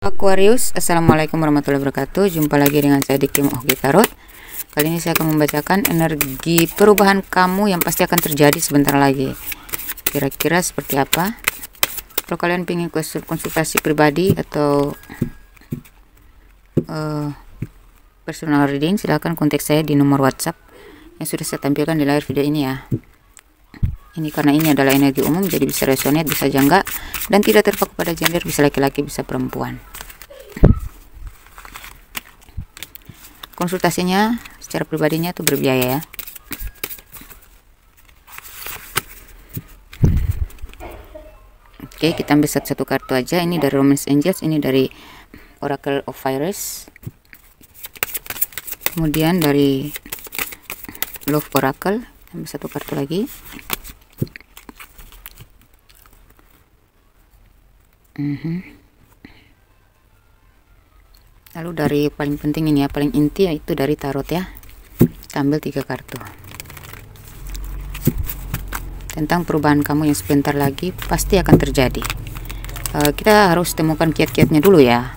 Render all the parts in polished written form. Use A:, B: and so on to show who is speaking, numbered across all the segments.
A: Aquarius, assalamualaikum warahmatullahi wabarakatuh. Jumpa lagi dengan saya di Kim Oki Tarot. Kali ini saya akan membacakan energi perubahan kamu yang pasti akan terjadi sebentar lagi. Kira-kira seperti apa? Kalau kalian ingin konsultasi pribadi atau personal reading, silahkan kontak saya di nomor WhatsApp yang sudah saya tampilkan di layar video ini ya. Ini karena ini adalah energi umum, jadi bisa resonate, bisa jangka, dan tidak terpaku pada gender, bisa laki-laki, bisa perempuan. Konsultasinya secara pribadinya itu berbiaya ya. Oke, kita ambil satu kartu aja. Ini dari Romance Angels, ini dari Oracle of Fires, kemudian dari Love Oracle. Ambil satu kartu lagi. Lalu dari paling penting ini ya, paling inti yaitu dari tarot ya. Kita ambil 3 kartu tentang perubahan kamu yang sebentar lagi pasti akan terjadi. Kita harus temukan kiat-kiatnya dulu ya.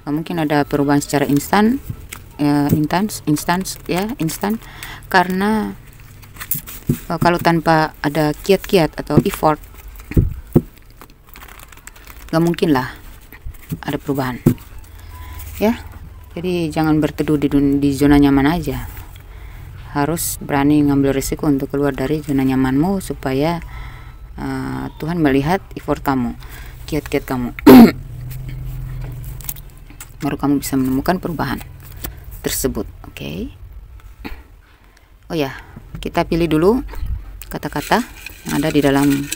A: Mungkin ada perubahan secara instan, instan, karena kalau tanpa ada kiat-kiat atau effort, nggak mungkin lah ada perubahan ya. Jadi jangan berteduh di zona nyaman aja, harus berani ngambil risiko untuk keluar dari zona nyamanmu supaya Tuhan melihat effort kamu, kiat-kiat kamu. Baru kamu bisa menemukan perubahan tersebut. Oke. Oh ya, kita pilih dulu kata-kata yang ada di dalam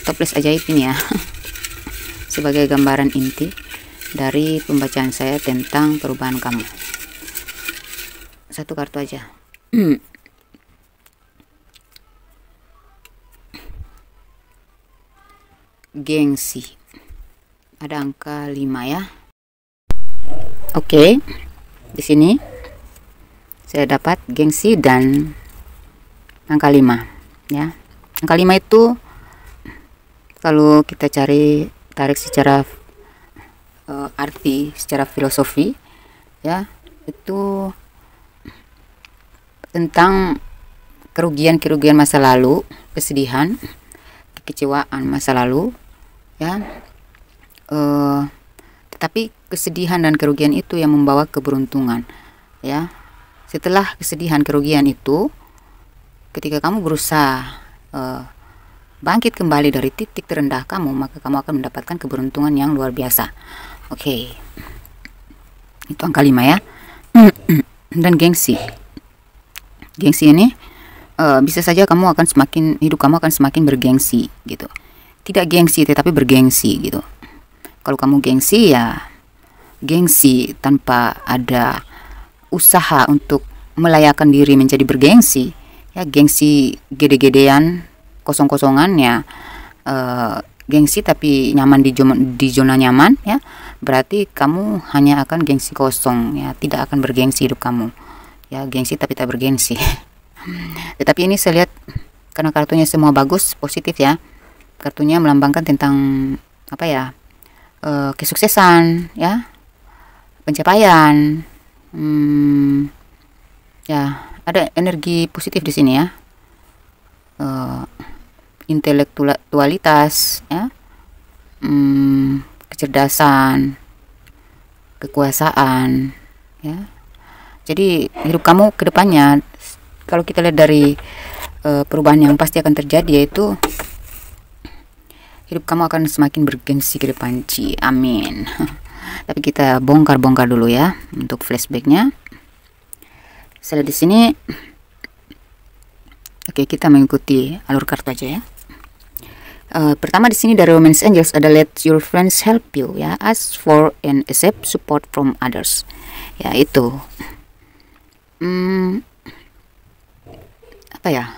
A: toples ajaib ini ya. Sebagai gambaran inti dari pembacaan saya tentang perubahan kamu. Satu kartu aja. Gengsi. Ada angka 5 ya. Oke. Di sini saya dapat gengsi dan angka 5 ya. Angka 5 itu kalau kita tarik secara arti, secara filosofi ya, itu tentang kerugian masa lalu, kesedihan, kekecewaan masa lalu ya. Tetapi kesedihan dan kerugian itu yang membawa keberuntungan ya. Setelah kesedihan, kerugian itu, ketika kamu berusaha bangkit kembali dari titik terendah kamu, maka kamu akan mendapatkan keberuntungan yang luar biasa. Oke. Itu angka 5 ya. Dan gengsi. Gengsi ini bisa saja hidup kamu akan semakin bergengsi gitu. Tidak gengsi tetapi bergengsi gitu. Kalau kamu gengsi ya gengsi tanpa ada usaha untuk melayakan diri menjadi bergengsi ya, gengsi gede-gedean, kosong-kosongan ya, gengsi tapi nyaman di zona nyaman ya, berarti kamu hanya akan gengsi kosong ya, tidak akan bergengsi hidup kamu ya, gengsi tapi tak bergengsi. Tetapi ini saya lihat karena kartunya semua bagus, positif ya, kartunya melambangkan tentang apa ya, kesuksesan ya, pencapaian ya, ada energi positif di sini ya. Intelektualitas ya, kecerdasan, kekuasaan ya. Jadi hidup kamu ke depannya, kalau kita lihat dari perubahan yang pasti akan terjadi, yaitu hidup kamu akan semakin bergengsi ke depan. Amin. Tapi kita bongkar dulu ya untuk flashbacknya. Setelah di sini, oke, kita mengikuti alur kartu aja ya. Pertama di sini dari Romance Angels ada let your friends help you ya, ask for and accept support from others ya. Itu apa ya,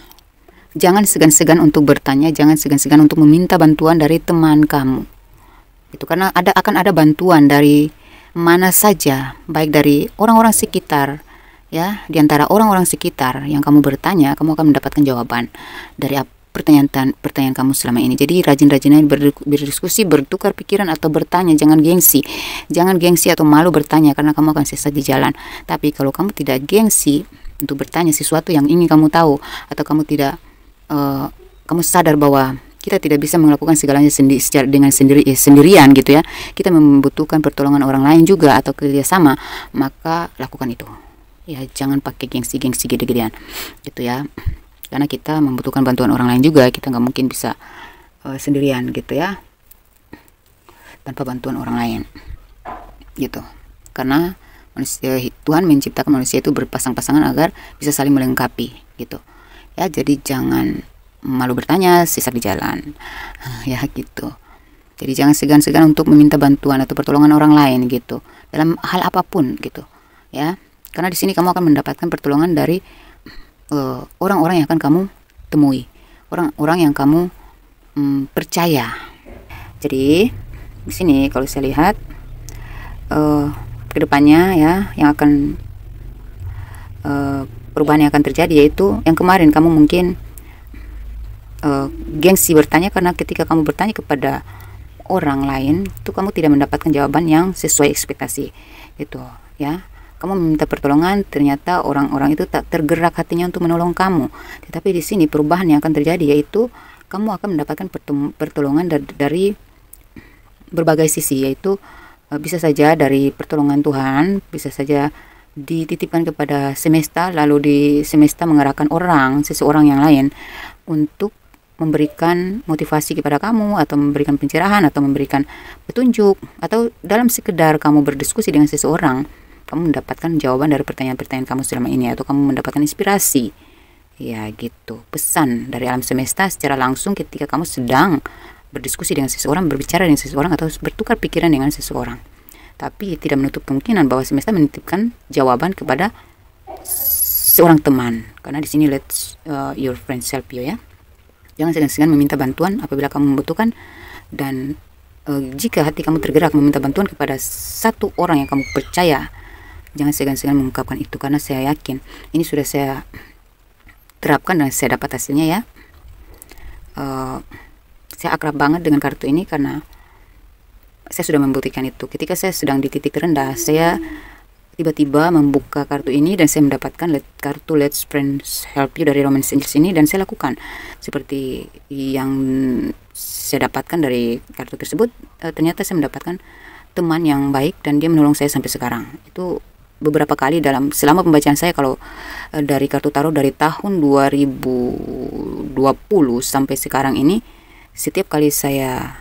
A: jangan segan-segan untuk bertanya, jangan segan-segan untuk meminta bantuan dari teman kamu itu, karena akan ada bantuan dari mana saja, baik dari orang-orang sekitar ya. Di antara orang-orang sekitar yang kamu bertanya, kamu akan mendapatkan jawaban dari pertanyaan kamu selama ini. Jadi rajin-rajinnya berdiskusi, bertukar pikiran atau bertanya. Jangan gengsi atau malu bertanya, karena kamu akan sesat di jalan. Tapi kalau kamu tidak gengsi untuk bertanya sesuatu yang ingin kamu tahu, atau kamu tidak kamu sadar bahwa kita tidak bisa melakukan segalanya sendirian gitu ya. Kita membutuhkan pertolongan orang lain juga atau kerjasama, maka lakukan itu. Ya, jangan pakai gengsi gede-gedean gitu ya. Karena kita membutuhkan bantuan orang lain juga. Kita nggak mungkin bisa sendirian gitu ya, tanpa bantuan orang lain gitu. Karena Tuhan menciptakan manusia itu berpasang-pasangan agar bisa saling melengkapi gitu ya. Jadi jangan malu bertanya sesat di jalan ya gitu. Jadi jangan segan-segan untuk meminta bantuan atau pertolongan orang lain gitu, dalam hal apapun gitu ya. Karena di sini kamu akan mendapatkan pertolongan dari orang-orang yang akan kamu temui, orang-orang yang kamu percaya. Jadi di sini kalau saya lihat kedepannya ya, yang akan perubahan yang akan terjadi, yaitu yang kemarin kamu mungkin gengsi bertanya, karena ketika kamu bertanya kepada orang lain itu kamu tidak mendapatkan jawaban yang sesuai ekspektasi gitu ya. Kamu meminta pertolongan, ternyata orang-orang itu tak tergerak hatinya untuk menolong kamu. Tetapi di sini perubahan yang akan terjadi, yaitu kamu akan mendapatkan pertolongan dari berbagai sisi, yaitu bisa saja dari pertolongan Tuhan, bisa saja dititipkan kepada semesta, lalu di semesta mengarahkan seseorang yang lain untuk memberikan motivasi kepada kamu, atau memberikan pencerahan, atau memberikan petunjuk, atau dalam sekedar kamu berdiskusi dengan seseorang, kamu mendapatkan jawaban dari pertanyaan-pertanyaan kamu selama ini, atau kamu mendapatkan inspirasi ya gitu, pesan dari alam semesta secara langsung ketika kamu sedang berdiskusi dengan seseorang, berbicara dengan seseorang, atau bertukar pikiran dengan seseorang. Tapi tidak menutup kemungkinan bahwa semesta menitipkan jawaban kepada seorang teman, karena di sini let your friends help you ya. Jangan segan-segan meminta bantuan apabila kamu membutuhkan, dan jika hati kamu tergerak meminta bantuan kepada satu orang yang kamu percaya, jangan segan-segan mengungkapkan itu, karena saya yakin ini sudah saya terapkan dan saya dapat hasilnya ya. Saya akrab banget dengan kartu ini karena saya sudah membuktikan itu. Ketika saya sedang di titik terendah, saya tiba-tiba membuka kartu ini dan saya mendapatkan kartu Let's Friends Help You dari Romance Angels ini, dan saya lakukan seperti yang saya dapatkan dari kartu tersebut. Ternyata saya mendapatkan teman yang baik dan dia menolong saya sampai sekarang. Itu beberapa kali selama pembacaan saya. Kalau dari kartu tarot dari tahun 2020 sampai sekarang ini, setiap kali saya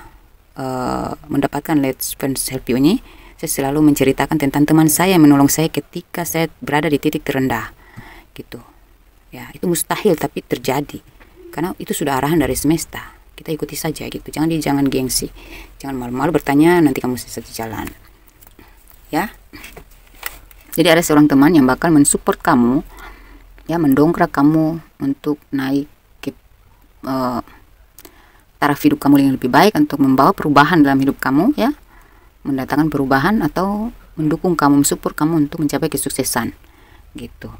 A: mendapatkan Let's Friends Help You ini, saya selalu menceritakan tentang teman saya yang menolong saya ketika saya berada di titik terendah gitu ya. Itu mustahil tapi terjadi karena itu sudah arahan dari semesta. Kita ikuti saja gitu. Jangan gengsi, jangan malu-malu bertanya, nanti kamu sesat di jalan ya. Jadi ada seorang teman yang bakal mensupport kamu ya, mendongkrak kamu untuk naik ke taraf hidup kamu yang lebih baik, untuk membawa perubahan dalam hidup kamu ya, mendatangkan perubahan atau mendukung kamu, mensupport kamu untuk mencapai kesuksesan gitu,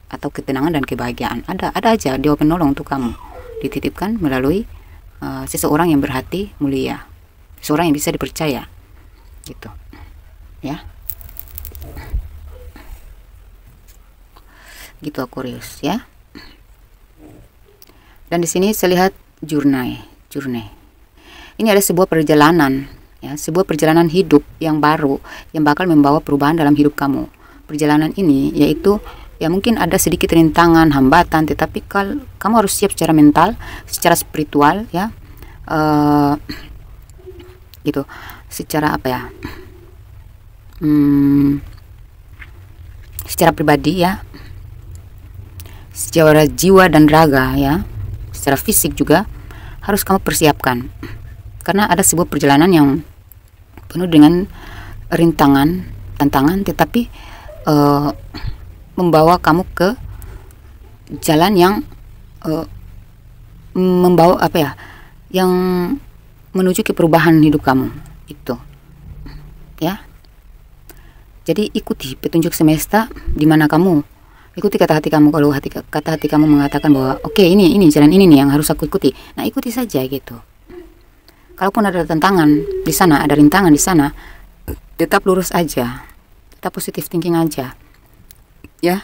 A: atau ketenangan dan kebahagiaan. Ada aja dia penolong untuk kamu, dititipkan melalui seseorang yang berhati mulia, seseorang yang bisa dipercaya gitu ya. Gitu Aquarius ya. Dan di sini saya lihat journey. Ini ada sebuah perjalanan ya, sebuah perjalanan hidup yang baru yang bakal membawa perubahan dalam hidup kamu. Perjalanan ini yaitu ya mungkin ada sedikit rintangan, hambatan, tetapi kamu harus siap secara mental, secara spiritual ya, gitu, secara apa ya, secara pribadi ya, secara jiwa dan raga ya, secara fisik juga harus kamu persiapkan, karena ada sebuah perjalanan yang penuh dengan rintangan, tantangan, tetapi membawa kamu ke jalan yang membawa apa ya, yang menuju ke perubahan hidup kamu itu ya. Jadi ikuti petunjuk semesta di mana kamu ikuti kata hati kamu. Kalau kata hati kamu mengatakan bahwa oke, ini jalan ini nih yang harus aku ikuti, nah ikuti saja gitu. Kalaupun ada tantangan di sana, ada rintangan di sana, tetap lurus aja, tetap positif thinking aja, ya.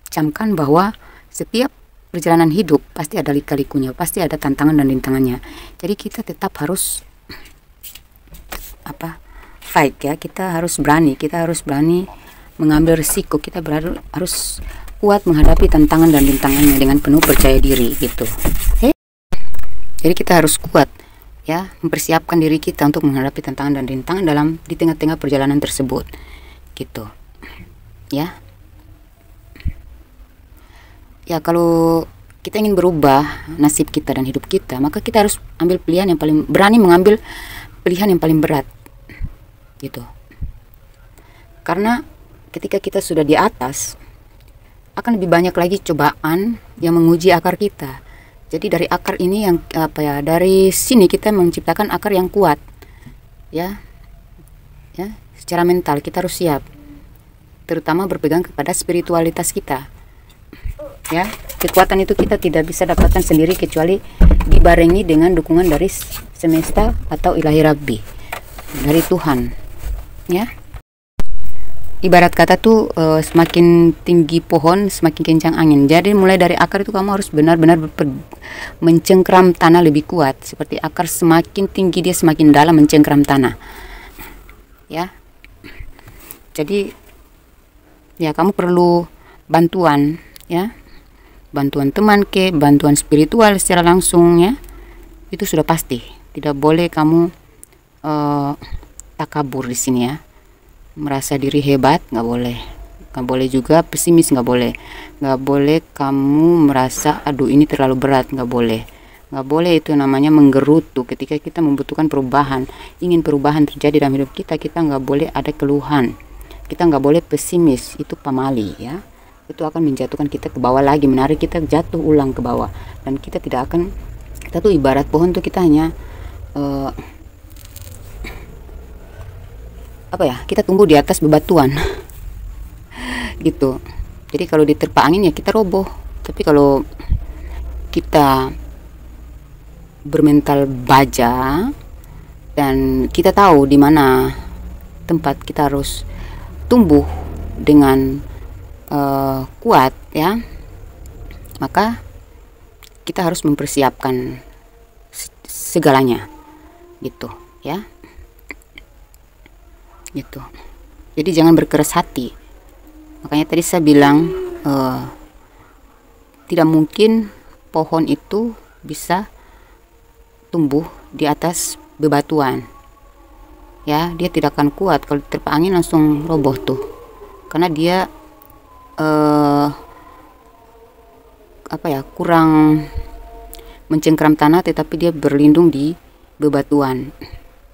A: Camkan bahwa setiap perjalanan hidup pasti ada lika-likunya, pasti ada tantangan dan rintangannya. Jadi kita tetap harus fight ya. Kita harus berani mengambil risiko. Kita harus kuat menghadapi tantangan dan rintangannya dengan penuh percaya diri gitu. Jadi kita harus kuat ya, mempersiapkan diri kita untuk menghadapi tantangan dan rintangan di tengah-tengah perjalanan tersebut gitu ya. Ya, kalau kita ingin berubah nasib kita dan hidup kita, maka kita harus ambil pilihan yang berani mengambil pilihan yang paling berat gitu. Karena ketika kita sudah di atas, akan lebih banyak lagi cobaan yang menguji akar kita. Jadi dari akar ini dari sini kita menciptakan akar yang kuat. Ya. Secara mental kita harus siap. Terutama berpegang kepada spiritualitas kita. Ya, kekuatan itu kita tidak bisa dapatkan sendiri kecuali dibarengi dengan dukungan dari semesta atau ilahi Rabbi, dari Tuhan. Ya. Ibarat kata tuh semakin tinggi pohon semakin kencang angin. Jadi mulai dari akar itu kamu harus benar-benar mencengkram tanah lebih kuat. Seperti akar semakin tinggi dia semakin dalam mencengkram tanah. Ya. Jadi ya kamu perlu bantuan ya. Bantuan teman bantuan spiritual secara langsung ya. Itu sudah pasti. Tidak boleh kamu takabur di sini ya. Merasa diri hebat nggak boleh. Nggak boleh juga pesimis, nggak boleh. Nggak boleh kamu merasa aduh ini terlalu berat, nggak boleh. Nggak boleh, itu namanya menggerutu. Ketika kita membutuhkan perubahan, ingin perubahan terjadi dalam hidup kita, kita nggak boleh ada keluhan. Kita nggak boleh pesimis, itu pamali ya. Itu akan menjatuhkan kita ke bawah lagi, menarik kita jatuh ulang ke bawah. Dan kita tidak akan, kita tuh ibarat pohon tuh kita hanya kita tumbuh di atas bebatuan gitu. Jadi kalau diterpa angin ya kita roboh. Tapi kalau kita bermental baja dan kita tahu di mana tempat kita harus tumbuh dengan kuat ya, maka kita harus mempersiapkan segalanya gitu ya, gitu. Jadi jangan berkeras hati. Makanya tadi saya bilang tidak mungkin pohon itu bisa tumbuh di atas bebatuan ya. Dia tidak akan kuat kalau diterpa angin, langsung roboh tuh, karena dia kurang mencengkram tanah, tetapi dia berlindung di bebatuan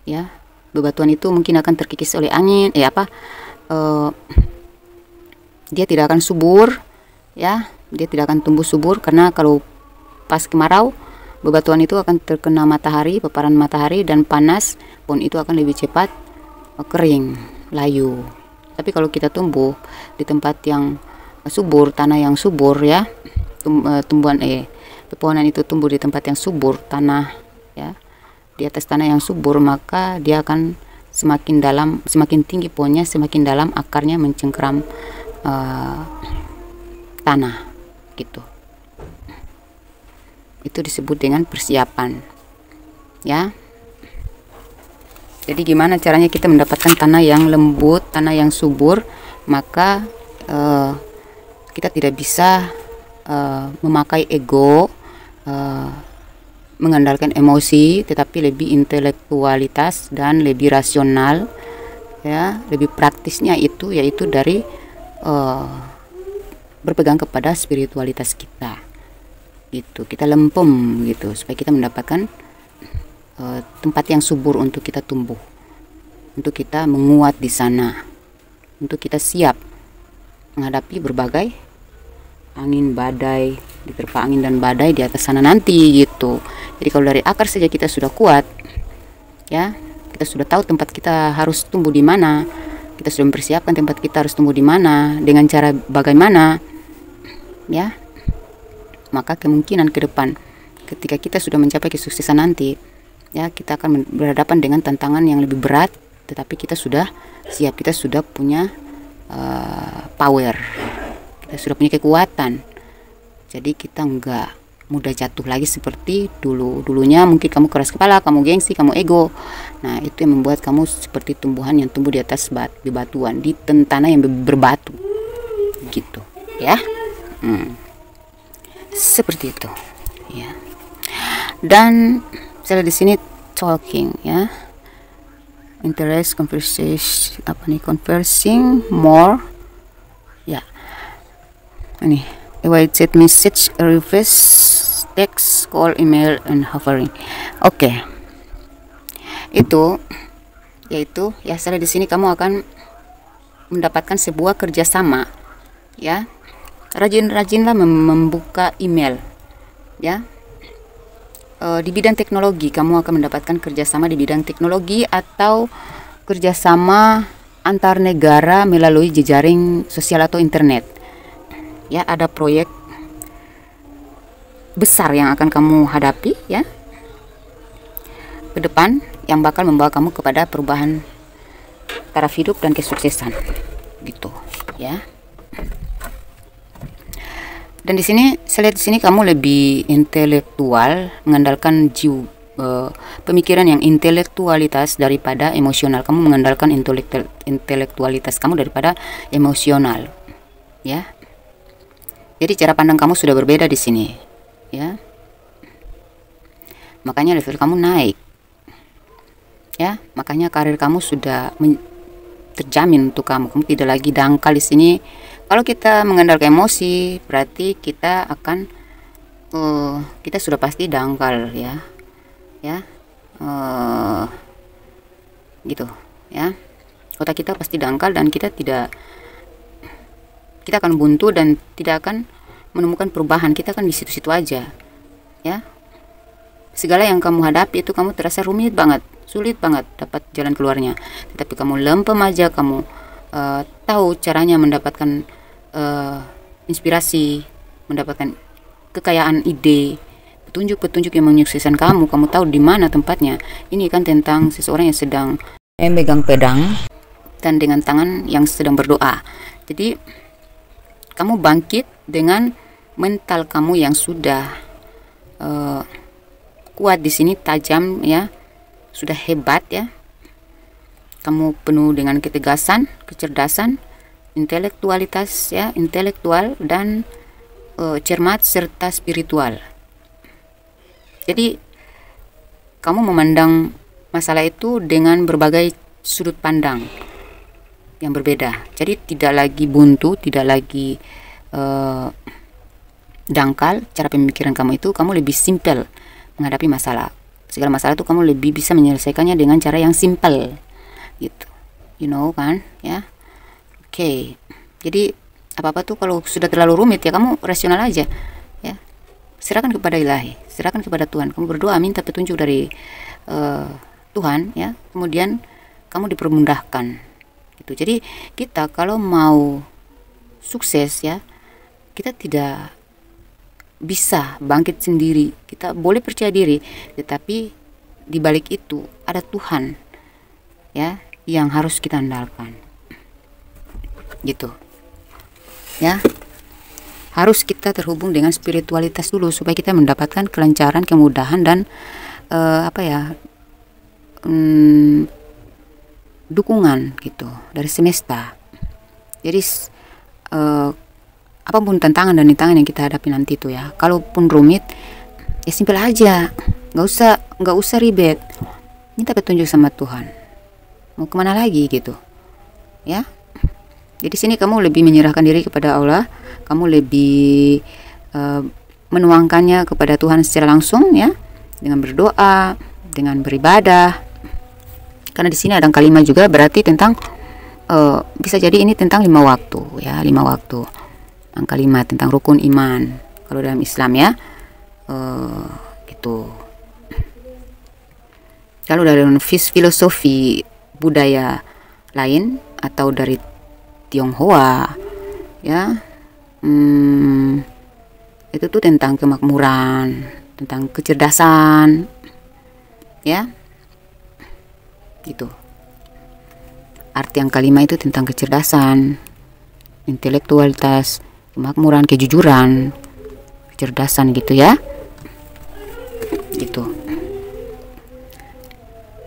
A: ya. Bebatuan itu mungkin akan terkikis oleh angin dia tidak akan subur ya, dia tidak akan tumbuh subur, karena kalau pas kemarau bebatuan itu akan terkena matahari, paparan matahari dan panas, pohon itu akan lebih cepat kering, layu. Tapi kalau kita tumbuh di tempat yang subur, tanah yang subur ya, pepohonan itu tumbuh di tempat yang subur, tanah ya, di atas tanah yang subur, maka dia akan semakin dalam, semakin tinggi pohonnya, semakin dalam akarnya mencengkram tanah gitu. Itu disebut dengan persiapan ya. Jadi gimana caranya kita mendapatkan tanah yang lembut, tanah yang subur? Maka kita tidak bisa memakai ego, mengandalkan emosi, tetapi lebih intelektualitas dan lebih rasional ya. Lebih praktisnya itu yaitu dari berpegang kepada spiritualitas kita gitu. Kita lempem gitu supaya kita mendapatkan tempat yang subur untuk kita tumbuh, untuk kita menguat di sana, untuk kita siap menghadapi berbagai angin badai, diterpa angin dan badai di atas sana nanti gitu. Jadi kalau dari akar saja kita sudah kuat ya, kita sudah tahu tempat kita harus tumbuh di mana, kita sudah mempersiapkan tempat kita harus tumbuh di mana, dengan cara bagaimana, ya, maka kemungkinan ke depan ketika kita sudah mencapai kesuksesan nanti, ya, kita akan berhadapan dengan tantangan yang lebih berat, tetapi kita sudah siap, kita sudah punya power, kita sudah punya kekuatan. Jadi kita nggak mudah jatuh lagi seperti dulunya. Mungkin kamu keras kepala, kamu gengsi, kamu ego. Nah, itu yang membuat kamu seperti tumbuhan yang tumbuh di atas bebatuan, di tanah yang berbatu, gitu, ya. Seperti itu, ya. Dan saya di sini talking, ya, interest, conversation, conversing more, ya. Ini awaited message, request, text, call, email, and hovering. Oke. Itu yaitu ya, saya di sini kamu akan mendapatkan sebuah kerjasama, ya. Rajin-rajinlah membuka email, ya. Di bidang teknologi kamu akan mendapatkan kerjasama di bidang teknologi atau kerjasama antar negara melalui jejaring sosial atau internet. Ya, ada proyek besar yang akan kamu hadapi, ya, ke depan, yang bakal membawa kamu kepada perubahan taraf hidup dan kesuksesan, gitu, ya. Dan di sini saya lihat di sini kamu lebih intelektual, mengandalkan pemikiran yang intelektualitas daripada emosional. Kamu mengandalkan intelektualitas kamu daripada emosional, ya. Jadi cara pandang kamu sudah berbeda di sini, ya. Makanya level kamu naik, ya. Makanya karir kamu sudah terjamin untuk kamu. Kamu tidak lagi dangkal di sini. Kalau kita mengandalkan emosi, berarti kita akan kita sudah pasti dangkal, ya, gitu, ya. Otak kita pasti dangkal dan kita akan buntu dan tidak akan menemukan perubahan. Kita akan di situ-situ aja, ya. Segala yang kamu hadapi itu kamu terasa rumit banget, sulit banget dapat jalan keluarnya. Tetapi kamu lempem aja, kamu tahu caranya mendapatkan inspirasi, mendapatkan kekayaan ide, petunjuk-petunjuk yang menyukseskan kamu. Kamu tahu di mana tempatnya. Ini kan tentang seseorang yang sedang memegang pedang dan dengan tangan yang sedang berdoa. Jadi kamu bangkit dengan mental kamu yang sudah kuat di sini, tajam, ya, sudah hebat, ya. Kamu penuh dengan ketegasan, kecerdasan, intelektualitas, ya, intelektual dan cermat serta spiritual. Jadi kamu memandang masalah itu dengan berbagai sudut pandang yang berbeda. Jadi tidak lagi buntu, tidak lagi dangkal. Cara pemikiran kamu itu, kamu lebih simpel menghadapi masalah. Segala masalah itu kamu lebih bisa menyelesaikannya dengan cara yang simpel, gitu, kan, ya. Oke. Jadi apa-apa tuh kalau sudah terlalu rumit, ya kamu rasional aja, ya. Serahkan kepada Ilahi, serahkan kepada Tuhan. Kamu berdoa, minta petunjuk dari Tuhan, ya. Kemudian kamu dipermudahkan, gitu. Jadi kita kalau mau sukses, ya, kita tidak bisa bangkit sendiri. Kita boleh percaya diri, tetapi di balik itu ada Tuhan, ya, yang harus kita andalkan, gitu, ya. Harus kita terhubung dengan spiritualitas dulu supaya kita mendapatkan kelancaran, kemudahan dan dukungan, gitu, dari semesta. Jadi apapun tantangan dan rintangan yang kita hadapi nanti itu, ya, kalaupun rumit, ya simpel aja, nggak usah ribet, minta petunjuk sama Tuhan, mau kemana lagi, gitu, ya. Jadi sini kamu lebih menyerahkan diri kepada Allah, kamu lebih menuangkannya kepada Tuhan secara langsung, ya, dengan berdoa, dengan beribadah. Karena di sini ada kalimat juga, berarti tentang bisa jadi ini tentang 5 waktu, ya, 5 waktu. Angka 5 tentang rukun iman kalau dalam Islam, ya, gitu. Kalau dari filosofi budaya lain atau dari Tionghoa, ya, Itu tuh tentang kemakmuran, tentang kecerdasan, ya. Gitu. Arti yang kelima itu tentang kecerdasan, intelektualitas, kemakmuran, kejujuran, kecerdasan gitu ya. Gitu.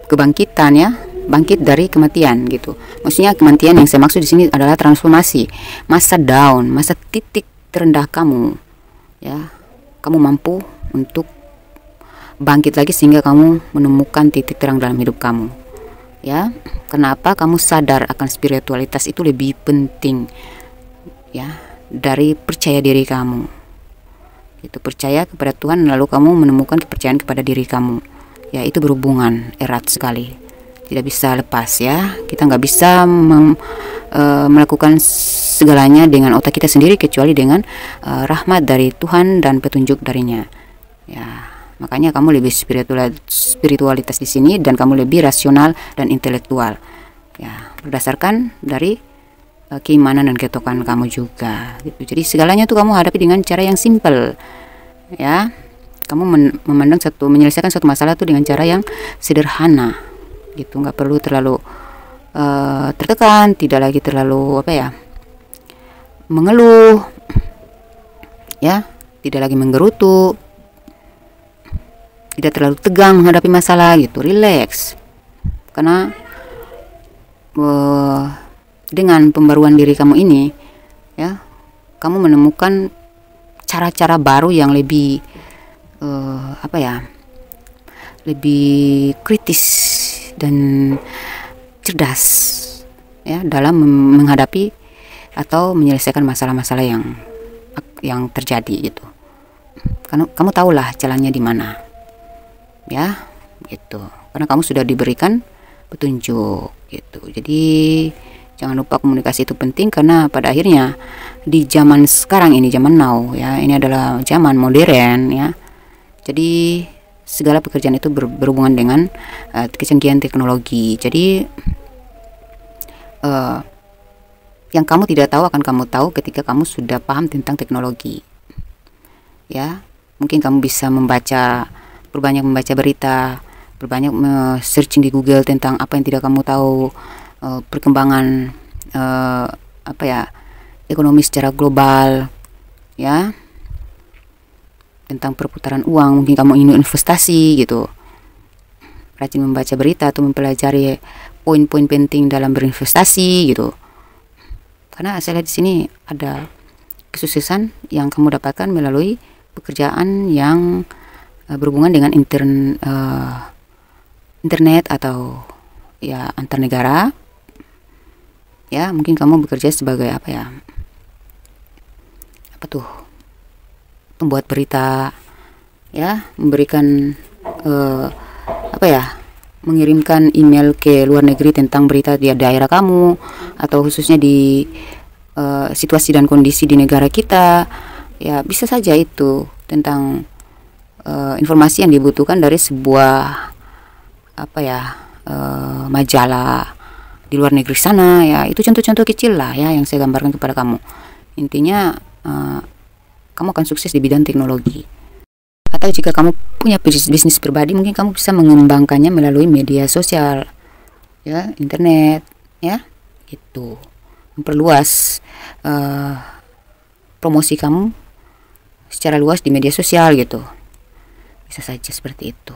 A: Kebangkitan ya, bangkit dari kematian gitu. Maksudnya kematian yang saya maksud di sini adalah transformasi, masa down, masa titik terendah kamu. Ya, kamu mampu untuk bangkit lagi sehingga kamu menemukan titik terang dalam hidup kamu. Ya, kenapa kamu sadar akan spiritualitas itu lebih penting ya dari percaya diri kamu. Itu percaya kepada Tuhan lalu kamu menemukan kepercayaan kepada diri kamu. Ya, itu berhubungan erat sekali. Tidak bisa lepas ya. Kita nggak bisa melakukan segalanya dengan otak kita sendiri kecuali dengan rahmat dari Tuhan dan petunjuk darinya. Ya. Makanya kamu lebih spiritualitas di sini dan kamu lebih rasional dan intelektual. Ya, berdasarkan dari keimanan dan ketokohan kamu juga. Gitu. Jadi segalanya tuh kamu hadapi dengan cara yang simple. Ya, kamu menyelesaikan suatu masalah tuh dengan cara yang sederhana. Gitu, nggak perlu terlalu tertekan, tidak lagi terlalu mengeluh. Ya, tidak lagi menggerutu. Tidak terlalu tegang menghadapi masalah gitu, relax. Karena dengan pembaruan diri kamu ini, ya, kamu menemukan cara-cara baru yang lebih lebih kritis dan cerdas, ya, dalam menghadapi atau menyelesaikan masalah-masalah yang terjadi gitu. Karena kamu tahulah jalannya di mana. Ya, gitu. Karena kamu sudah diberikan petunjuk gitu. Jadi jangan lupa komunikasi itu penting karena pada akhirnya di zaman sekarang ini, zaman now ya, ini adalah zaman modern ya. Jadi segala pekerjaan itu berhubungan dengan kecanggihan teknologi. Jadi yang kamu tidak tahu akan kamu tahu ketika kamu sudah paham tentang teknologi. Ya, mungkin kamu bisa berbanyak membaca berita, berbanyak searching di Google tentang apa yang tidak kamu tahu, perkembangan ekonomi secara global, ya, tentang perputaran uang. Mungkin kamu ingin investasi gitu, rajin membaca berita atau mempelajari poin-poin penting dalam berinvestasi gitu. Karena saya lihat di sini ada kesuksesan yang kamu dapatkan melalui pekerjaan yang berhubungan dengan internet atau ya antar negara. Ya, mungkin kamu bekerja sebagai pembuat berita, ya, memberikan mengirimkan email ke luar negeri tentang berita di daerah kamu atau khususnya di situasi dan kondisi di negara kita. Ya, bisa saja itu tentang informasi yang dibutuhkan dari sebuah majalah di luar negeri sana. Ya, itu contoh-contoh kecil lah ya yang saya gambarkan kepada kamu. Intinya kamu akan sukses di bidang teknologi. Atau jika kamu punya bisnis pribadi, mungkin kamu bisa mengembangkannya melalui media sosial, ya, internet, ya, itu memperluas promosi kamu secara luas di media sosial gitu. Bisa saja seperti itu,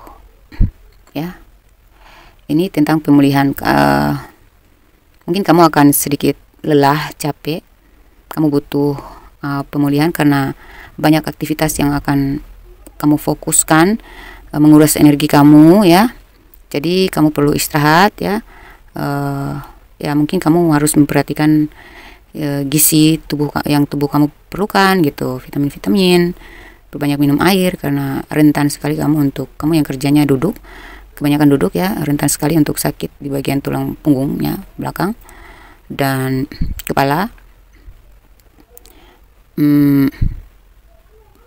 A: ya. Ini tentang pemulihan. Mungkin kamu akan sedikit lelah, capek. Kamu butuh pemulihan karena banyak aktivitas yang akan kamu fokuskan, menguras energi kamu, ya. Jadi kamu perlu istirahat, ya. Ya, mungkin kamu harus memperhatikan gizi yang tubuh kamu perlukan gitu, vitamin-vitamin. Berbanyak minum air karena rentan sekali kamu yang kerjanya duduk, kebanyakan duduk ya, rentan sekali untuk sakit di bagian tulang punggungnya belakang dan kepala,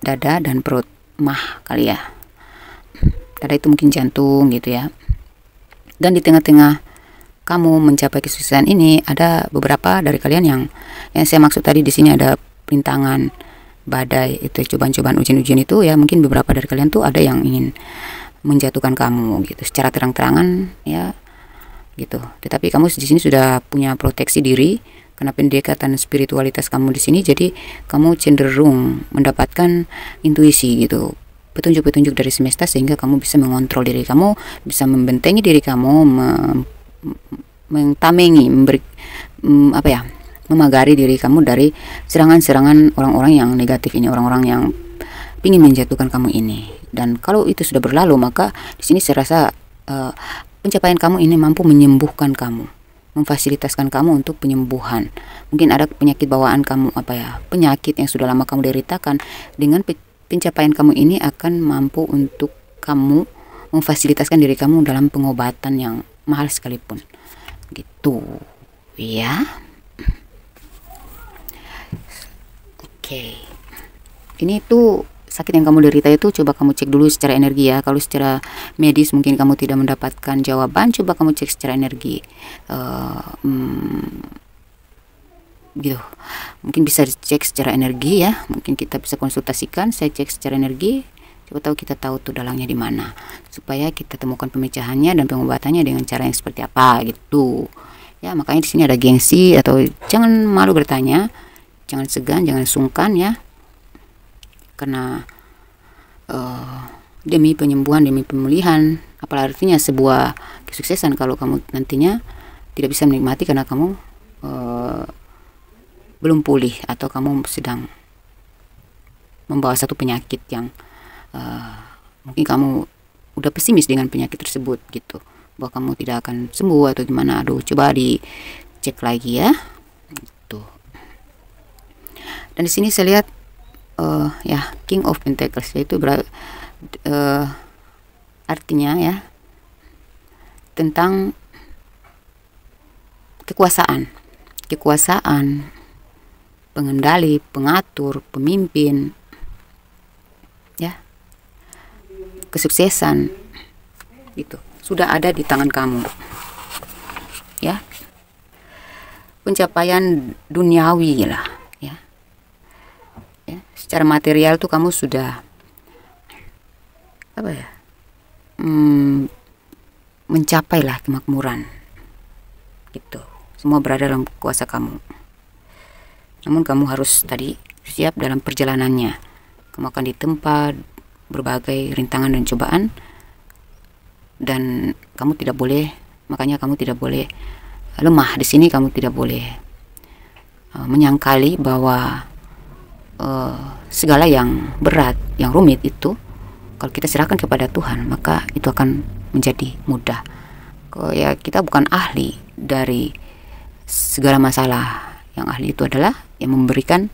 A: dada dan perut, kali ya. Dada itu mungkin jantung gitu ya. Dan di tengah-tengah kamu mencapai kesuksesan ini ada beberapa dari kalian yang saya maksud tadi di sini ada perintangan badai itu, cobaan-cobaan, ujian-ujian itu ya, mungkin beberapa dari kalian tuh ada yang ingin menjatuhkan kamu gitu secara terang-terangan ya gitu. Tetapi kamu di sini sudah punya proteksi diri karena pendekatan spiritualitas kamu di sini, jadi kamu cenderung mendapatkan intuisi gitu, petunjuk-petunjuk dari semesta, sehingga kamu bisa mengontrol diri kamu, bisa membentengi diri kamu, mentamengi, memberi apa ya, memagari diri kamu dari serangan-serangan orang-orang yang negatif ini, orang-orang yang ingin menjatuhkan kamu ini. Dan kalau itu sudah berlalu, maka di sini saya rasa pencapaian kamu ini mampu menyembuhkan kamu, memfasilitaskan kamu untuk penyembuhan. Mungkin ada penyakit bawaan kamu, apa ya, penyakit yang sudah lama kamu deritakan. Dengan pencapaian kamu ini akan mampu untuk kamu memfasilitaskan diri kamu dalam pengobatan yang mahal sekalipun gitu ya. Oke, ini tuh sakit yang kamu derita itu, coba kamu cek dulu secara energi ya. Kalau secara medis mungkin kamu tidak mendapatkan jawaban, coba kamu cek secara energi. Gitu, mungkin bisa dicek secara energi ya. Mungkin kita bisa konsultasikan, saya cek secara energi, coba tahu, kita tahu tuh dalangnya di mana, supaya kita temukan pemecahannya dan pengobatannya dengan cara yang seperti apa gitu ya. Makanya di sini ada gengsi, atau jangan malu bertanya, jangan segan, jangan sungkan ya, karena demi penyembuhan, demi pemulihan. Apalah artinya sebuah kesuksesan kalau kamu nantinya tidak bisa menikmati karena kamu belum pulih, atau kamu sedang membawa satu penyakit yang mungkin kamu udah pesimis dengan penyakit tersebut gitu, bahwa kamu tidak akan sembuh atau gimana. Aduh, coba dicek lagi ya gitu. Dan di sini saya lihat ya, King of Pentacles, yaitu artinya ya tentang kekuasaan, pengendali, pengatur, pemimpin ya, kesuksesan itu sudah ada di tangan kamu ya, pencapaian duniawi lah ya. Secara material tuh kamu sudah apa ya, mencapailah kemakmuran gitu. Semua berada dalam kuasa kamu. Namun kamu harus tadi siap dalam perjalanannya. Kamu akan ditempa berbagai rintangan dan cobaan, dan kamu tidak boleh, makanya kamu tidak boleh lemah di sini. Kamu tidak boleh menyangkali bahwa segala yang berat, yang rumit itu kalau kita serahkan kepada Tuhan, maka itu akan menjadi mudah. Ya, kita bukan ahli dari segala masalah. Yang ahli itu adalah yang memberikan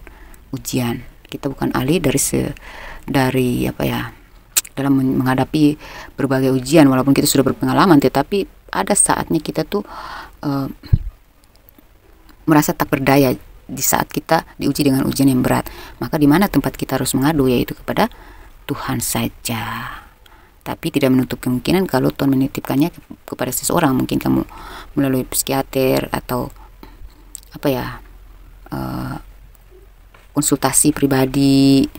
A: ujian. Kita bukan ahli dari apa ya, dalam menghadapi berbagai ujian. Walaupun kita sudah berpengalaman, tetapi ada saatnya kita tuh merasa tak berdaya di saat kita diuji dengan ujian yang berat. Maka di mana tempat kita harus mengadu, yaitu kepada Tuhan saja. Tapi tidak menutup kemungkinan kalau Tuhan menitipkannya kepada seseorang, mungkin kamu melalui psikiater atau apa ya, konsultasi pribadi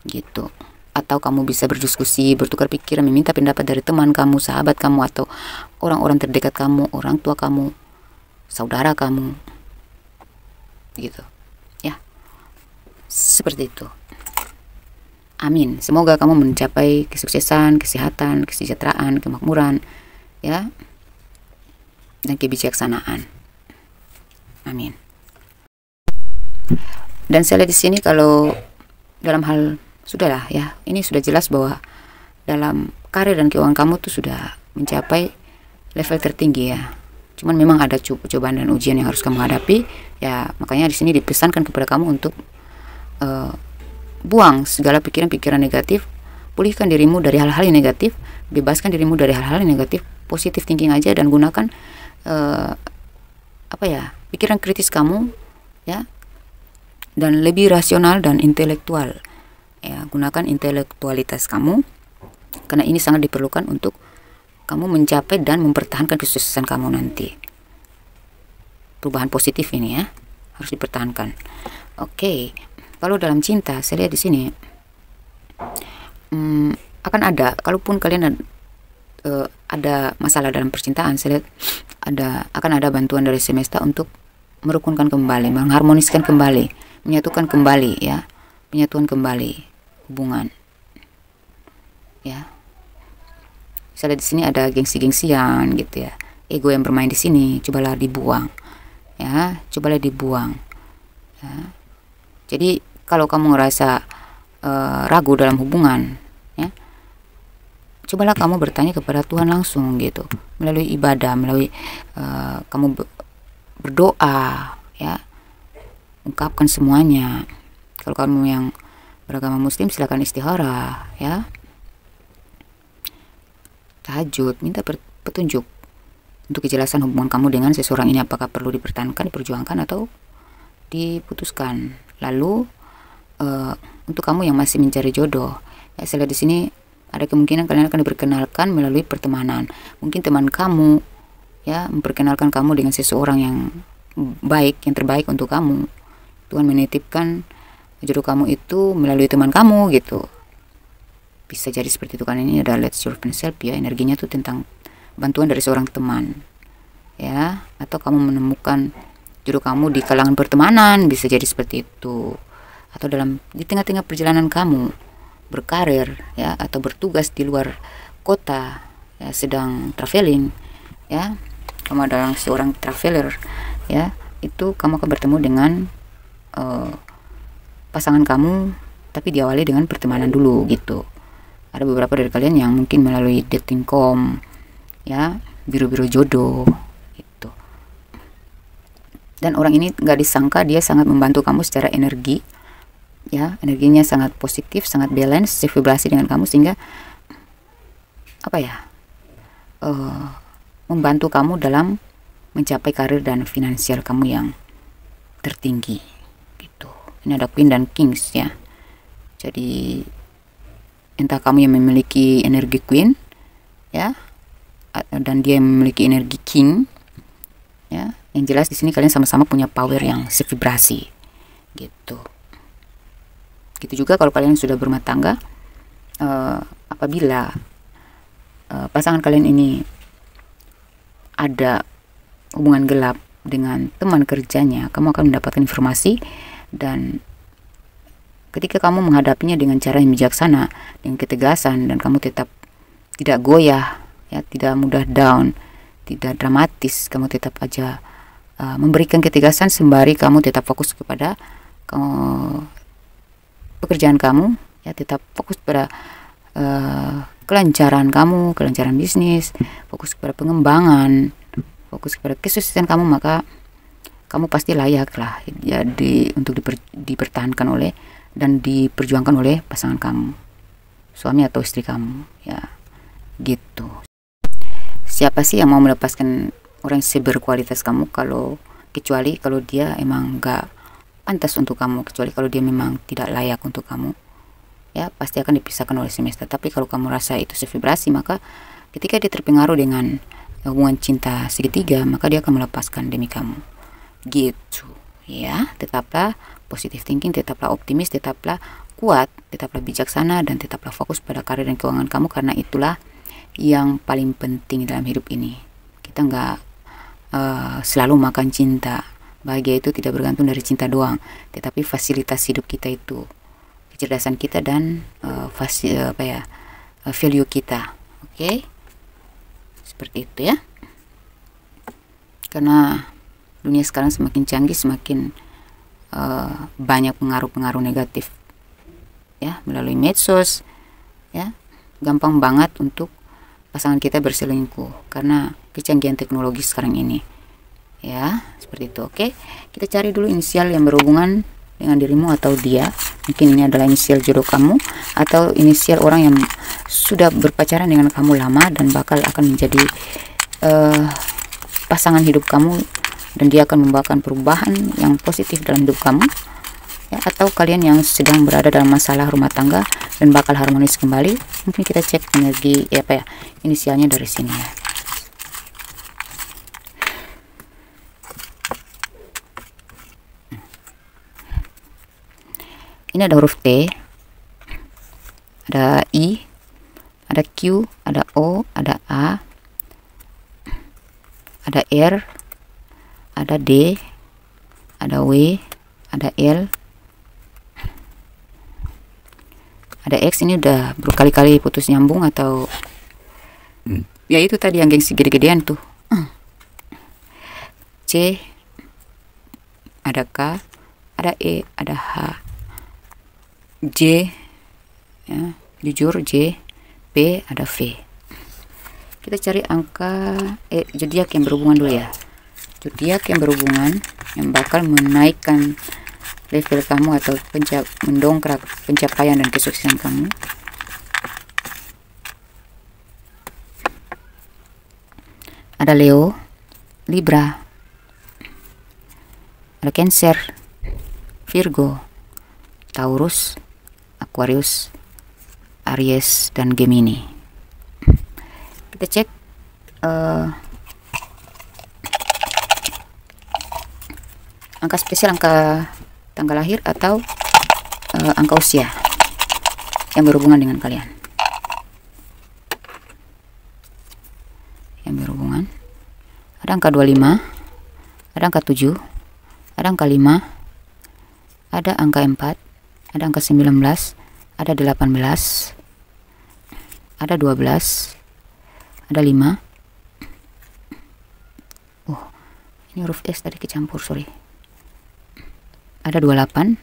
A: gitu, atau kamu bisa berdiskusi, bertukar pikiran, meminta pendapat dari teman kamu, sahabat kamu, atau orang-orang terdekat kamu, orang tua kamu, saudara kamu gitu ya, seperti itu. Amin. Semoga kamu mencapai kesuksesan, kesehatan, kesejahteraan, kemakmuran ya, dan kebijaksanaan. Amin. Dan saya lihat di sini kalau dalam hal, sudahlah ya, ini sudah jelas bahwa dalam karir dan keuangan kamu tuh sudah mencapai level tertinggi ya. Cuman memang ada cobaan dan ujian yang harus kamu hadapi ya. Makanya di sini dipesankan kepada kamu untuk buang segala pikiran-pikiran negatif, pulihkan dirimu dari hal-hal yang negatif, bebaskan dirimu dari hal-hal yang negatif, positive thinking aja, dan gunakan apa ya, pikiran kritis kamu ya, dan lebih rasional dan intelektual ya. Gunakan intelektualitas kamu, karena ini sangat diperlukan untuk kamu mencapai dan mempertahankan kesuksesan kamu nanti. Perubahan positif ini ya harus dipertahankan. Oke. Kalau dalam cinta, saya lihat di sini akan ada, kalaupun kalian ada masalah dalam percintaan, saya lihat akan ada bantuan dari semesta untuk merukunkan kembali, mengharmoniskan kembali, menyatukan kembali, ya, penyatuan kembali hubungan, ya. Saya lihat di sini ada gengsi-gengsian gitu ya, ego yang bermain di sini, cobalah dibuang, ya, cobalah dibuang, ya. Jadi kalau kamu ngerasa ragu dalam hubungan, ya, cobalah kamu bertanya kepada Tuhan langsung gitu, melalui ibadah, melalui kamu berdoa, ya, ungkapkan semuanya. Kalau kamu yang beragama Muslim, silakan istihara, ya, tahajud, minta petunjuk untuk kejelasan hubungan kamu dengan seseorang ini, apakah perlu dipertahankan, diperjuangkan, atau diputuskan. Lalu untuk kamu yang masih mencari jodoh, ya, saya lihat di sini ada kemungkinan kalian akan diperkenalkan melalui pertemanan. Mungkin teman kamu, ya, memperkenalkan kamu dengan seseorang yang baik, yang terbaik untuk kamu. Tuhan menitipkan jodoh kamu itu melalui teman kamu gitu. Bisa jadi seperti itu, karena ini ada Let's Your Self, ya, energinya tuh tentang bantuan dari seorang teman, ya, atau kamu menemukan jodoh kamu di kalangan pertemanan, bisa jadi seperti itu. Atau di tengah-tengah perjalanan kamu berkarir, ya, atau bertugas di luar kota, ya, sedang traveling, ya, kamu adalah seorang traveler, ya, itu kamu akan bertemu dengan pasangan kamu, tapi diawali dengan pertemanan dulu gitu. Ada beberapa dari kalian yang mungkin melalui dating.com, ya, biro-biro jodoh gitu. Dan orang ini nggak disangka dia sangat membantu kamu secara energi, ya, energinya sangat positif, sangat balance, sevibrasi dengan kamu, sehingga apa ya, membantu kamu dalam mencapai karir dan finansial kamu yang tertinggi gitu. Ini ada Queen dan Kings, ya. Jadi entah kamu yang memiliki energi Queen, ya, dan dia yang memiliki energi King, ya. Yang jelas di sini kalian sama-sama punya power yang sevibrasi gitu. Gitu juga kalau kalian sudah berumah tangga, apabila pasangan kalian ini ada hubungan gelap dengan teman kerjanya, kamu akan mendapatkan informasi, dan ketika kamu menghadapinya dengan cara yang bijaksana, dengan ketegasan, dan kamu tetap tidak goyah, ya, tidak mudah down, tidak dramatis, kamu tetap aja memberikan ketegasan sembari kamu tetap fokus kepada pekerjaan kamu, ya, tetap fokus pada kelancaran kamu, kelancaran bisnis, fokus kepada pengembangan, fokus kepada kesuksesan kamu, maka kamu pasti layak lah, ya, untuk dipertahankan oleh dan diperjuangkan oleh pasangan kamu, suami atau istri kamu, ya, gitu. Siapa sih yang mau melepaskan orang yang berkualitas kamu, kecuali kalau dia emang gak pantas untuk kamu, kecuali kalau dia memang tidak layak untuk kamu, ya, pasti akan dipisahkan oleh semesta. Tapi kalau kamu rasa itu sevibrasi, maka ketika dia terpengaruh dengan hubungan cinta segitiga, maka dia akan melepaskan demi kamu gitu, ya. Tetaplah positive thinking, tetaplah optimis, tetaplah kuat, tetaplah bijaksana, dan tetaplah fokus pada karir dan keuangan kamu, karena itulah yang paling penting dalam hidup ini. Kita nggak selalu makan cinta. Bahagia itu tidak bergantung dari cinta doang, tetapi fasilitas hidup kita itu, kecerdasan kita, dan value kita. Oke? Seperti itu, ya. Karena dunia sekarang semakin canggih, semakin banyak pengaruh-pengaruh negatif, ya, melalui medsos, ya. Gampang banget untuk pasangan kita berselingkuh karena kecanggihan teknologi sekarang ini, ya, seperti itu. Oke, kita cari dulu inisial yang berhubungan dengan dirimu atau dia. Mungkin ini adalah inisial jodoh kamu, atau inisial orang yang sudah berpacaran dengan kamu lama dan bakal akan menjadi pasangan hidup kamu, dan dia akan membawakan perubahan yang positif dalam hidup kamu, ya. Atau kalian yang sedang berada dalam masalah rumah tangga dan bakal harmonis kembali, mungkin kita cek energi, inisialnya dari sini, ya. Ini ada huruf T, ada I, ada Q, ada O, ada A, ada R, ada D, ada W, ada L, ada X. Ini udah berkali-kali putus nyambung atau ya itu tadi yang gengsi gede-gedean tuh. C, ada K, ada E, ada H, J, ya, jujur J, P, ada V. Kita cari angka zodiak yang berhubungan dulu ya. Zodiak yang berhubungan yang bakal menaikkan level kamu atau mendongkrak pencapaian dan kesuksesan kamu. Ada Leo, Libra, ada Cancer, Virgo, Taurus, Aquarius, Aries, dan Gemini. Kita cek angka spesial, angka tanggal lahir atau angka usia yang berhubungan dengan kalian. Yang berhubungan ada angka 25, ada angka 7, ada angka 5, ada angka 4, ada angka 19, ada 18, ada 12, ada 5. Oh, ini huruf S tadi kecampur, sorry. Ada 28,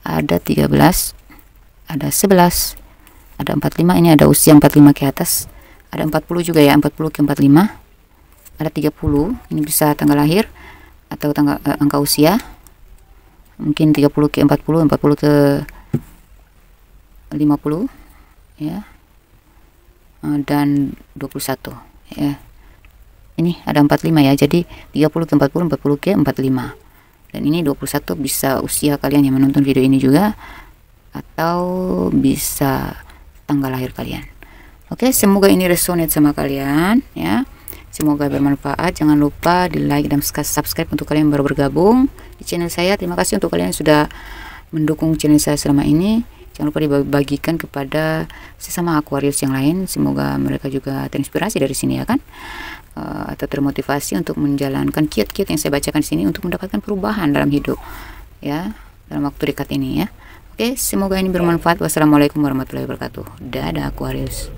A: ada 13, ada 11, ada 45. Ini ada usia 45 ke atas. Ada 40 juga ya, 40 ke 45. Ada 30, ini bisa tanggal lahir atau tanggal angka usia. Mungkin 30 ke 40, 40 ke 50 ya. Dan 21 ya. Ini ada 45 ya. Jadi 30 ke 40, 40 ke 45. Dan ini 21 bisa usia kalian yang menonton video ini juga, atau bisa tanggal lahir kalian. Oke, semoga ini resonate sama kalian ya. Semoga bermanfaat. Jangan lupa di like dan subscribe untuk kalian yang baru bergabung di channel saya. Terima kasih untuk kalian yang sudah mendukung channel saya selama ini. Jangan lupa dibagikan kepada sesama Aquarius yang lain. Semoga mereka juga terinspirasi dari sini ya kan, atau termotivasi untuk menjalankan kiat-kiat yang saya bacakan di sini untuk mendapatkan perubahan dalam hidup ya, dalam waktu dekat ini ya. Oke, semoga ini bermanfaat. Wassalamualaikum warahmatullahi wabarakatuh. Dadah Aquarius.